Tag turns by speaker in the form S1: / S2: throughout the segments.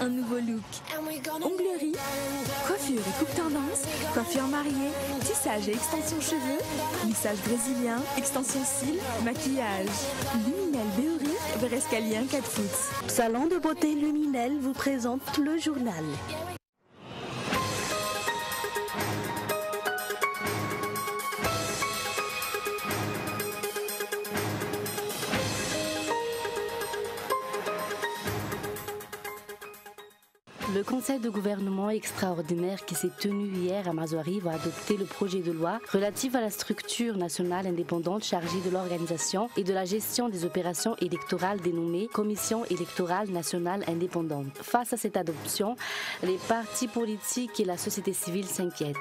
S1: un nouveau look. Onglerie, coiffure et coupe tendance, coiffure mariée, tissage et extension cheveux, lissage brésilien, extension cils, maquillage. Luminel Béory, vers escalier 4 foot.
S2: Salon de beauté Luminel vous présente le journal. Le conseil de gouvernement extraordinaire qui s'est tenu hier à Mazoari va adopter le projet de loi relatif à la structure nationale indépendante chargée de l'organisation et de la gestion des opérations électorales dénommée Commission électorale nationale indépendante. Face à cette adoption, les partis politiques et la société civile s'inquiètent.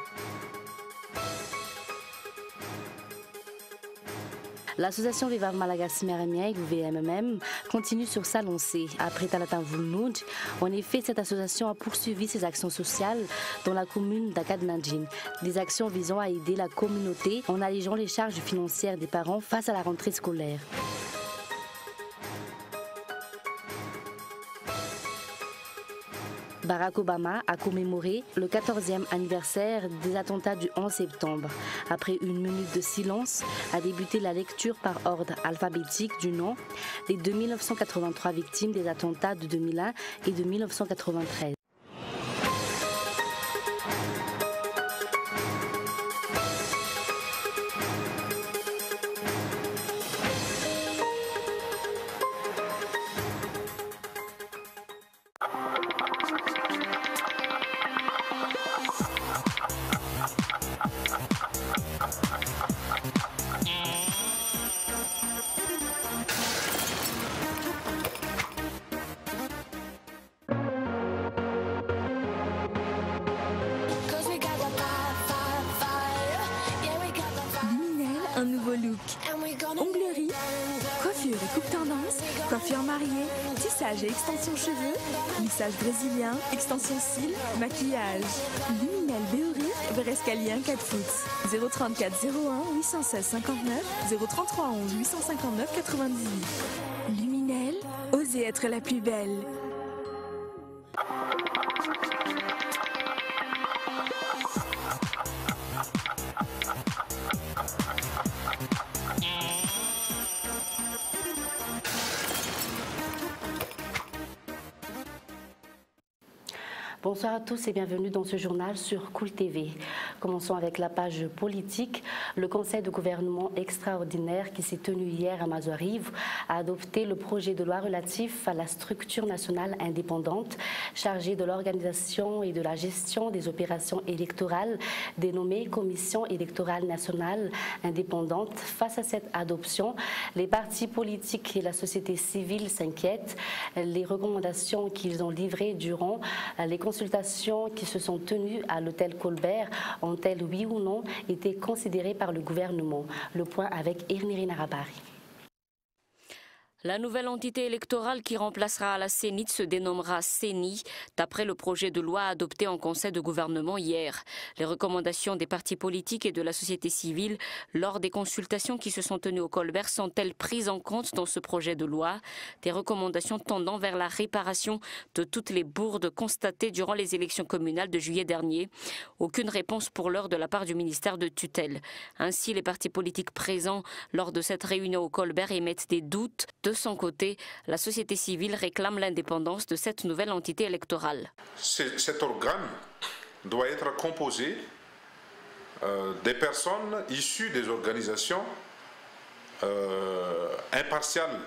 S2: L'association Viva Malagasy Meremiaï, ou VMMM, continue sur sa lancée. Après Talatan Vulnoud, en effet, cette association a poursuivi ses actions sociales dans la commune d'Akadnadjin. Des actions visant à aider la communauté en allégeant les charges financières des parents face à la rentrée scolaire. Barack Obama a commémoré le 14e anniversaire des attentats du 11 septembre. Après une minute de silence, a débuté la lecture par ordre alphabétique du nom des 2983 victimes des attentats de 2001 et de 1993.
S1: Un nouveau look. Onglerie, coiffure et coupe tendance, coiffure mariée, tissage et extension cheveux, lissage brésilien, extension cils, maquillage. Luminel Béory, vers escalier 4 foot. 034 01 816 59 033 11 859 98. Luminel, osez être la plus belle.
S2: Bonsoir à tous et bienvenue dans ce journal sur Cool TV. Commençons avec la page politique. Le conseil de gouvernement extraordinaire qui s'est tenu hier à Mazoari a adopté le projet de loi relatif à la structure nationale indépendante chargée de l'organisation et de la gestion des opérations électorales dénommée Commission électorale nationale indépendante. Face à cette adoption, les partis politiques et la société civile s'inquiètent. Les recommandations qu'ils ont livrées durant les consultations qui se sont tenues à l'hôtel Colbert ont-elles, oui ou non, été considérées par le gouvernement? Le point avec Irniri Narabari.
S3: La nouvelle entité électorale qui remplacera la CENIT se dénommera CENI, d'après le projet de loi adopté en conseil de gouvernement hier. Les recommandations des partis politiques et de la société civile lors des consultations qui se sont tenues au Colbert sont-elles prises en compte dans ce projet de loi? Des recommandations tendant vers la réparation de toutes les bourdes constatées durant les élections communales de juillet dernier. Aucune réponse pour l'heure de la part du ministère de tutelle. Ainsi, les partis politiques présents lors de cette réunion au Colbert émettent des doutes. De son côté, la société civile réclame l'indépendance de cette nouvelle entité électorale.
S4: Cet organe doit être composé des personnes issues des organisations impartiales,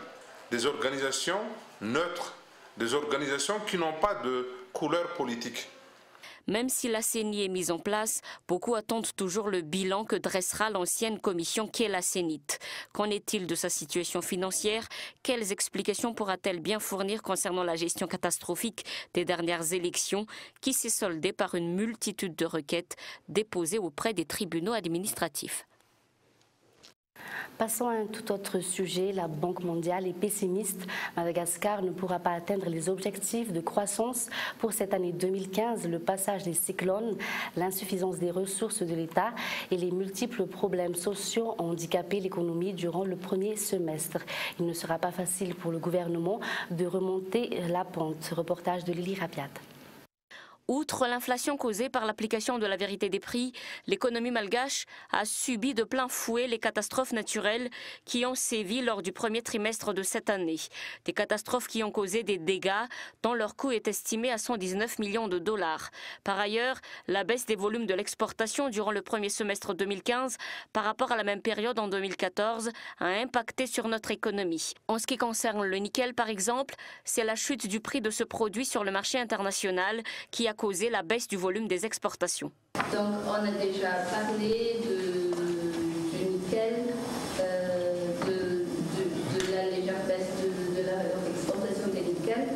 S4: des organisations neutres, des organisations qui n'ont pas de couleur politique.
S3: Même si la CENI est mise en place, beaucoup attendent toujours le bilan que dressera l'ancienne commission qu'est la CENIT. Qu'en est-il de sa situation financière? Quelles explications pourra-t-elle bien fournir concernant la gestion catastrophique des dernières élections qui s'est soldée par une multitude de requêtes déposées auprès des tribunaux administratifs?
S2: Passons à un tout autre sujet. La Banque mondiale est pessimiste. Madagascar ne pourra pas atteindre les objectifs de croissance pour cette année 2015. Le passage des cyclones, l'insuffisance des ressources de l'État et les multiples problèmes sociaux ont handicapé l'économie durant le premier semestre. Il ne sera pas facile pour le gouvernement de remonter la pente. Reportage de Lily Rapiat.
S3: Outre l'inflation causée par l'application de la vérité des prix, l'économie malgache a subi de plein fouet les catastrophes naturelles qui ont sévi lors du premier trimestre de cette année. Des catastrophes qui ont causé des dégâts dont leur coût est estimé à 119 millions de dollars. Par ailleurs, la baisse des volumes de l'exportation durant le premier semestre 2015 par rapport à la même période en 2014 a impacté sur notre économie. En ce qui concerne le nickel, par exemple, c'est la chute du prix de ce produit sur le marché international qui a causé la baisse du volume des exportations.
S5: Donc on a déjà parlé du nickel, de la légère baisse de l'exportation des nickels,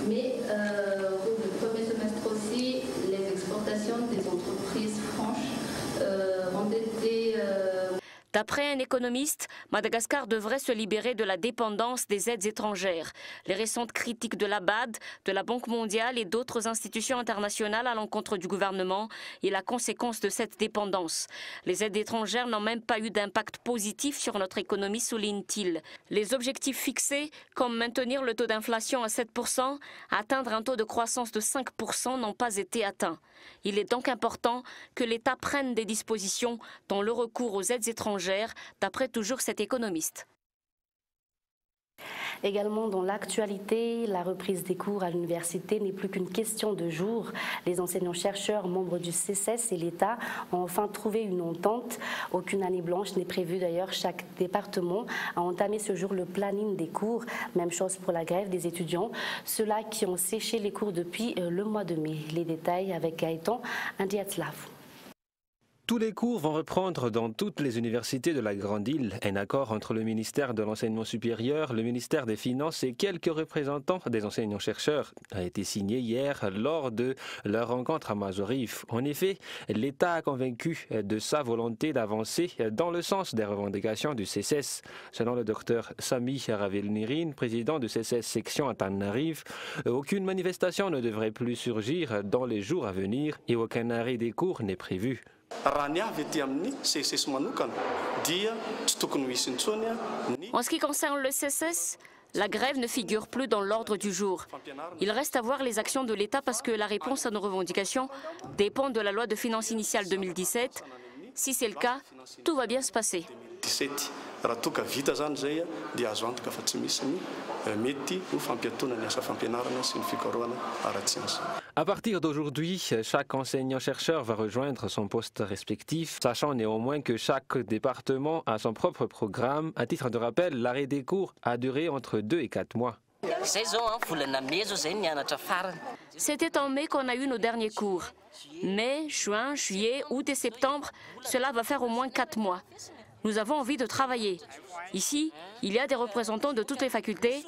S5: mais au cours du premier semestre aussi, les exportations des entreprises franches ont été...
S3: D'après un économiste, Madagascar devrait se libérer de la dépendance des aides étrangères. Les récentes critiques de la BAD, de la Banque mondiale et d'autres institutions internationales à l'encontre du gouvernement est la conséquence de cette dépendance. Les aides étrangères n'ont même pas eu d'impact positif sur notre économie, souligne-t-il. Les objectifs fixés, comme maintenir le taux d'inflation à 7%, atteindre un taux de croissance de 5%, n'ont pas été atteints. Il est donc important que l'État prenne des dispositions dont le recours aux aides étrangères, d'après toujours cet économiste.
S2: Également dans l'actualité, la reprise des cours à l'université n'est plus qu'une question de jours. Les enseignants-chercheurs, membres du CSS et l'État ont enfin trouvé une entente. Aucune année blanche n'est prévue d'ailleurs. Chaque département a entamé ce jour le planning des cours. Même chose pour la grève des étudiants, ceux-là qui ont séché les cours depuis le mois de mai. Les détails avec Gaëtan Indiatslav.
S6: Tous les cours vont reprendre dans toutes les universités de la Grande Île. Un accord entre le ministère de l'Enseignement supérieur, le ministère des Finances et quelques représentants des enseignants-chercheurs a été signé hier lors de leur rencontre à Mazorif. En effet, l'État a convaincu de sa volonté d'avancer dans le sens des revendications du CSS. Selon le docteur Sami Ravelnirin, président du CSS section Antananarive, aucune manifestation ne devrait plus surgir dans les jours à venir et aucun arrêt des cours n'est prévu.
S3: En ce qui concerne le CSS, la grève ne figure plus dans l'ordre du jour. Il reste à voir les actions de l'État parce que la réponse à nos revendications dépend de la loi de finances initiale 2017. Si c'est le cas, tout va bien se passer.
S6: À partir d'aujourd'hui, chaque enseignant-chercheur va rejoindre son poste respectif, sachant néanmoins que chaque département a son propre programme. À titre de rappel, l'arrêt des cours a duré entre 2 et 4 mois.
S3: C'était en mai qu'on a eu nos derniers cours. Mai, juin, juillet, août et septembre, cela va faire au moins 4 mois. Nous avons envie de travailler. Ici, il y a des représentants de toutes les facultés,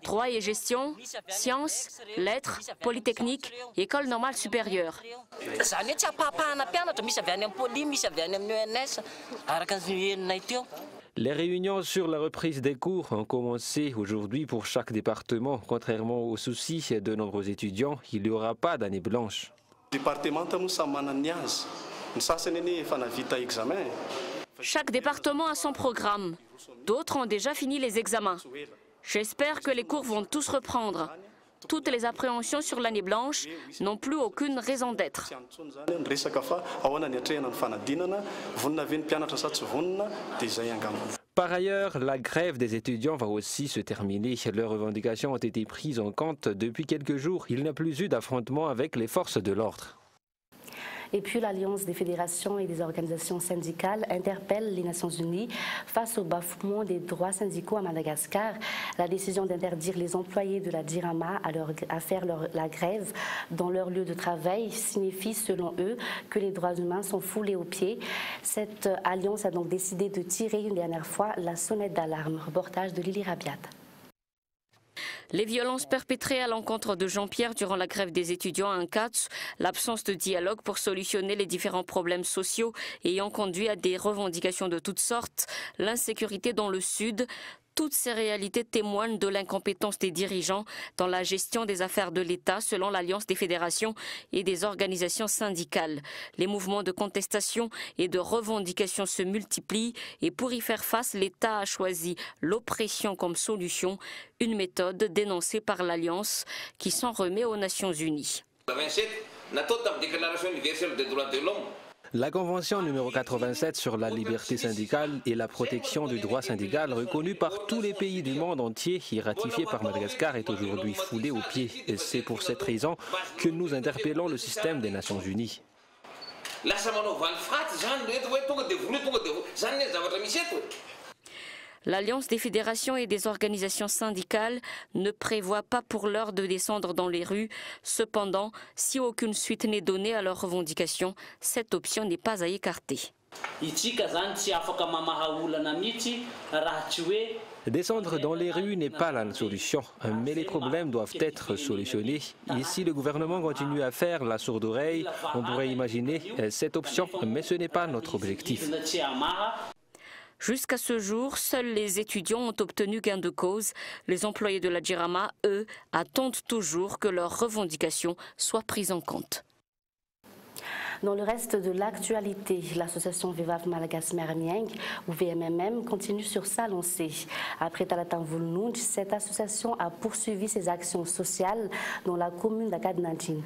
S3: droit et gestion, sciences, lettres, polytechnique, école normale supérieure.
S6: Les réunions sur la reprise des cours ont commencé aujourd'hui pour chaque département. Contrairement aux soucis de nombreux étudiants, il n'y aura pas d'année blanche.
S3: Chaque département a son programme. D'autres ont déjà fini les examens. J'espère que les cours vont tous reprendre. Toutes les appréhensions sur l'année blanche n'ont plus aucune raison d'être.
S6: Par ailleurs, la grève des étudiants va aussi se terminer. Leurs revendications ont été prises en compte depuis quelques jours. Il n'y a plus eu d'affrontement avec les forces de l'ordre.
S2: Et puis l'Alliance des fédérations et des organisations syndicales interpelle les Nations Unies face au bafouement des droits syndicaux à Madagascar. La décision d'interdire les employés de la Dirama à faire la grève dans leur lieu de travail signifie selon eux que les droits humains sont foulés aux pieds. Cette alliance a donc décidé de tirer une dernière fois la sonnette d'alarme. Reportage de Lily Rabiat.
S3: Les violences perpétrées à l'encontre de Jean-Pierre durant la grève des étudiants à Nkats, l'absence de dialogue pour solutionner les différents problèmes sociaux ayant conduit à des revendications de toutes sortes, l'insécurité dans le Sud, toutes ces réalités témoignent de l'incompétence des dirigeants dans la gestion des affaires de l'État selon l'Alliance des fédérations et des organisations syndicales. Les mouvements de contestation et de revendication se multiplient et pour y faire face, l'État a choisi l'oppression comme solution, une méthode dénoncée par l'Alliance qui s'en remet aux Nations Unies.
S6: La Convention numéro 87 sur la liberté syndicale et la protection du droit syndical reconnue par tous les pays du monde entier et ratifiée par Madagascar est aujourd'hui foulée aux pieds. Et c'est pour cette raison que nous interpellons le système des Nations Unies.
S3: L'Alliance des fédérations et des organisations syndicales ne prévoit pas pour l'heure de descendre dans les rues. Cependant, si aucune suite n'est donnée à leurs revendications, cette option n'est pas à écarter.
S6: Descendre dans les rues n'est pas la solution, mais les problèmes doivent être solutionnés. Et si le gouvernement continue à faire la sourde oreille, on pourrait imaginer cette option, mais ce n'est pas notre objectif.
S3: Jusqu'à ce jour, seuls les étudiants ont obtenu gain de cause. Les employés de la Djirama, eux, attendent toujours que leurs revendications soient prises en compte.
S2: Dans le reste de l'actualité, l'association Vivav Malagas Mermieng, ou VMMM, continue sur sa lancée. Après Talatan Volnouj, cette association a poursuivi ses actions sociales dans la commune d'Akadnadjin.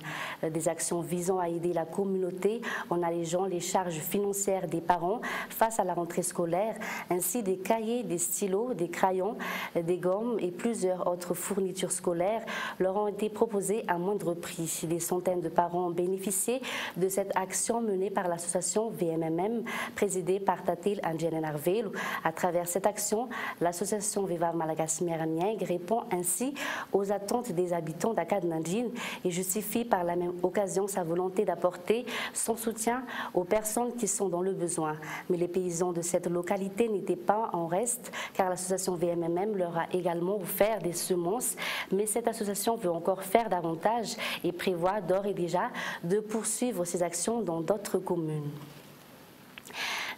S2: Des actions visant à aider la communauté en allégeant les charges financières des parents face à la rentrée scolaire, ainsi des cahiers, des stylos, des crayons, des gommes et plusieurs autres fournitures scolaires leur ont été proposées à moindre prix. Des centaines de parents ont bénéficié de cette action menée par l'association VMMM, présidée par Tatil Andjenen Arvelu. À travers cette action, l'association Vivav Malagas Mermieng répond ainsi aux attentes des habitants d'Akadnadjin et justifie par la même occasion sa volonté d'apporter son soutien aux personnes qui sont dans le besoin. Mais les paysans de cette localité n'étaient pas en reste, car l'association VMMM leur a également offert des semences. Mais cette association veut encore faire davantage et prévoit d'ores et déjà de poursuivre ses actions dans d'autres communes.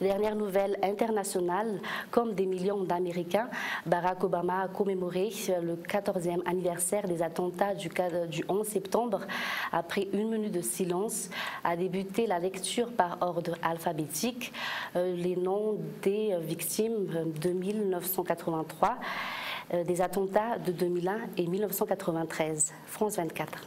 S2: Dernière nouvelle internationale, comme des millions d'Américains, Barack Obama a commémoré le 14e anniversaire des attentats du 11 septembre. Après une minute de silence, a débuté la lecture par ordre alphabétique, les noms des victimes de 1983, des attentats de 2001 et 1993. France 24.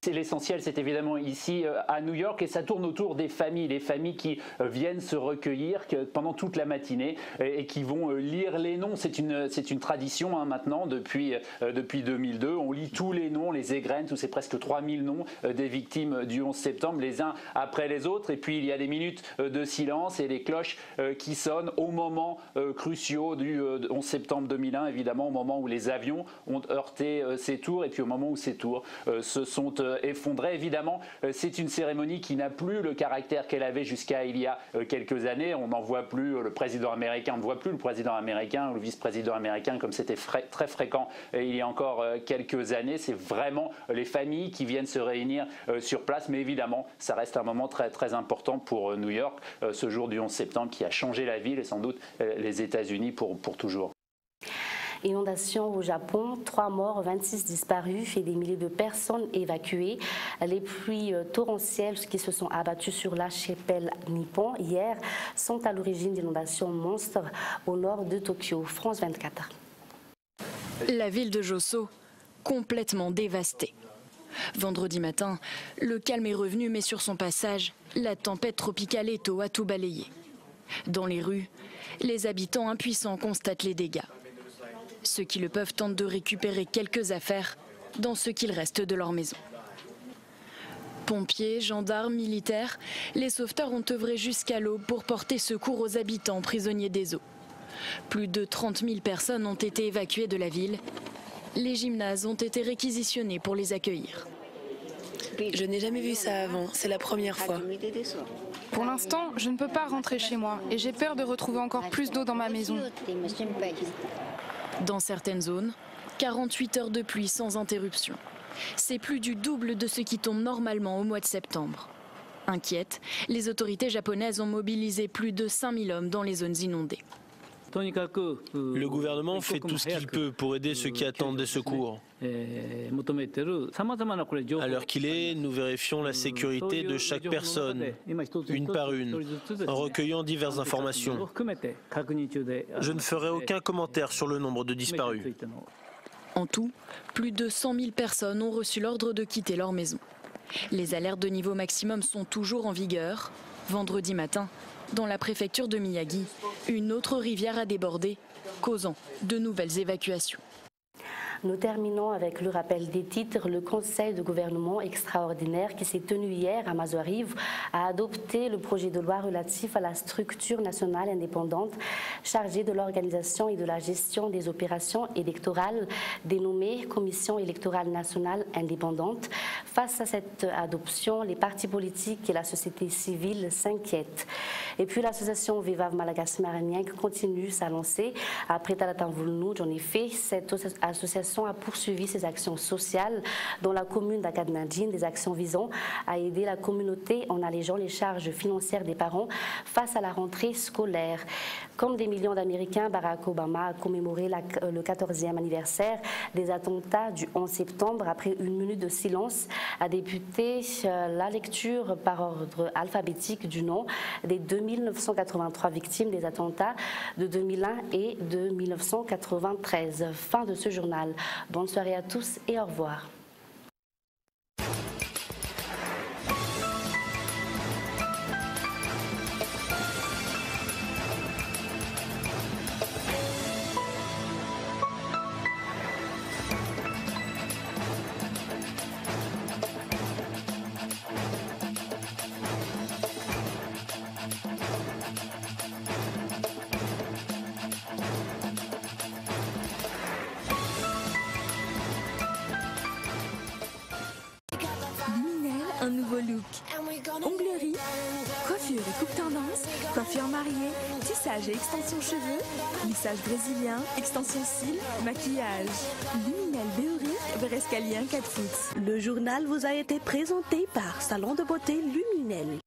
S7: C'est l'essentiel, c'est évidemment ici à New York et ça tourne autour des familles, les familles qui viennent se recueillir pendant toute la matinée et qui vont lire les noms. C'est une tradition maintenant depuis 2002. On lit tous les noms, les égrènes, tous ces presque 3000 noms des victimes du 11 septembre, les uns après les autres. Et puis il y a des minutes de silence et les cloches qui sonnent au moment cruciaux du 11 septembre 2001, évidemment au moment où les avions ont heurté ces tours et puis au moment où ces tours se sont effondré. Évidemment, c'est une cérémonie qui n'a plus le caractère qu'elle avait jusqu'à il y a quelques années. On n'en voit plus le président américain, on ne voit plus le président américain ou le vice-président américain comme c'était très fréquent il y a encore quelques années. C'est vraiment les familles qui viennent se réunir sur place. Mais évidemment, ça reste un moment très important pour New York, ce jour du 11 septembre qui a changé la ville et sans doute les États-Unis pour toujours.
S2: Inondation au Japon, 3 morts, 26 disparus et des milliers de personnes évacuées. Les pluies torrentielles qui se sont abattues sur l'archipel nippon hier sont à l'origine d'inondations monstres au nord de Tokyo. France 24.
S1: La ville de Joso, complètement dévastée. Vendredi matin, le calme est revenu, mais sur son passage, la tempête tropicale Eto a tout balayé. Dans les rues, les habitants impuissants constatent les dégâts. Ceux qui le peuvent tentent de récupérer quelques affaires dans ce qu'il reste de leur maison. Pompiers, gendarmes, militaires, les sauveteurs ont œuvré jusqu'à l'aube pour porter secours aux habitants prisonniers des eaux. Plus de 30 000 personnes ont été évacuées de la ville. Les gymnases ont été réquisitionnés pour les accueillir.
S8: Je n'ai jamais vu ça avant, c'est la première fois.
S9: Pour l'instant, je ne peux pas rentrer chez moi et j'ai peur de retrouver encore plus d'eau dans ma maison.
S1: Dans certaines zones,
S10: 48 heures de pluie sans interruption. C'est plus du double de ce qui tombe normalement au mois de septembre. Inquiètes, les autorités japonaises ont mobilisé plus de 5000 hommes dans les zones inondées.
S11: Le gouvernement fait tout ce qu'il peut pour aider ceux qui attendent des secours. À l'heure qu'il est, nous vérifions la sécurité de chaque personne, une par une, en recueillant diverses informations. Je ne ferai aucun commentaire sur le nombre de disparus.
S10: En tout, plus de 100 000 personnes ont reçu l'ordre de quitter leur maison. Les alertes de niveau maximum sont toujours en vigueur. Vendredi matin, dans la préfecture de Miyagi, une autre rivière a débordé, causant de nouvelles évacuations.
S2: Nous terminons avec le rappel des titres. Le Conseil de gouvernement extraordinaire qui s'est tenu hier à Mazoarive a adopté le projet de loi relatif à la structure nationale indépendante chargée de l'organisation et de la gestion des opérations électorales dénommée Commission électorale nationale indépendante. Face à cette adoption, les partis politiques et la société civile s'inquiètent. Et puis l'association Vivav Malagasy Marignan continue sa lancée. Après Talatanvoulnou, en effet, cette association a poursuivi ses actions sociales dans la commune d'Akadnadjin, des actions visant à aider la communauté en allégeant les charges financières des parents face à la rentrée scolaire. Comme des millions d'Américains, Barack Obama a commémoré le 14e anniversaire des attentats du 11 septembre. Après une minute de silence, a débuté la lecture par ordre alphabétique du nom des 2983 victimes des attentats de 2001 et de 1993. Fin de ce journal. Bonne soirée à tous et au revoir.
S1: Un nouveau look. Onglerie, coiffure et coupe tendance, coiffure mariée, tissage et extension cheveux, lissage brésilien, extension cils, maquillage. Luminel Béoric, Berescalien 4 foot.
S12: Le journal vous a été présenté par Salon de beauté Luminel.